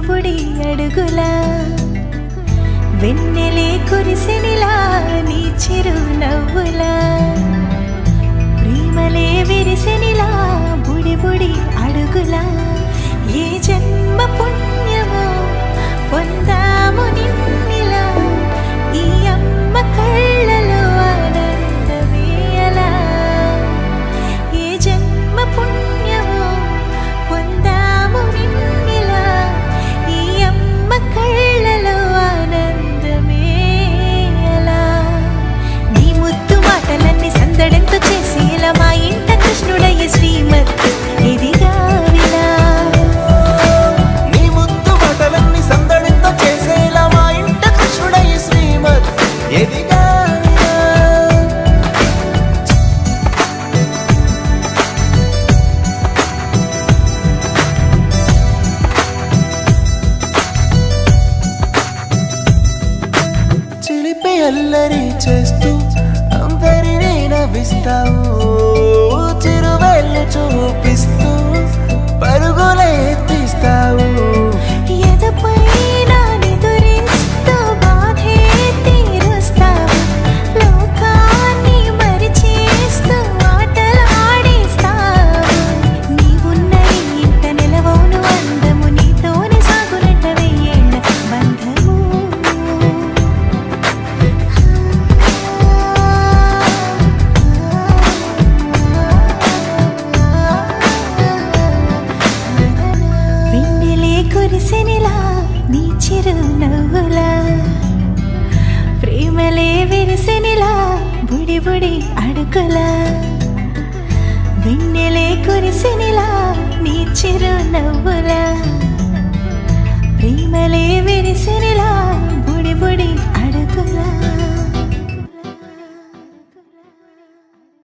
బుడి అడుగులా వెన్నెలే కురిసెనిలా నీ చిరు నవ్వులా ప్రేమలే విరిసెనిలా బుడి బుడి అడుగులా ఏ జన్మ పుణ్యమో పొందాము నిన్నిలా ఈ అమ్మ కళ్ళలో ఆనందమే అలా ఏ జన్మ పుణ్యమో పొందాము నిన్నిలా ఈ అమ్మ కళ్ళలో ఆనందమే అలా నీ ముద్దు మాటలన్నీ సందడంతో చేసి ఇలా మా ఇంట కృష్ణుడయ్య శ్రీమతి ఇదిగా విలా నీ ముద్దు మాటలన్నీ సందడంతో చేసేలా మా ఇంట కృష్ణుడయ్య శ్రీమతి ఎదిగా చిలిపి అల్లరి చేస్తూ అందరినీ నవ్విస్తావు చిరువెళ్ళు చూపిస్తూ పరుగులే ఎత్తిస్తావు ఎదపైన నిదురిస్తూ బాధే తీరుస్తావు లోకాన్ని మరిచేస్తూ ఆటలాడిస్తావు నీవున్న ఇంట నిలవను అందము నీతోనే సాగునట్ట వెయ్యేళ్ళ బంధము వెన్నెలే కురిసెనిలా నీ చిరు నవ్వులా ప్రేమలే విరిసెనిలా బుడి బుడి అడుగులా వెన్నెలే కురిసెనిలా నీ చిరు నవ్వులా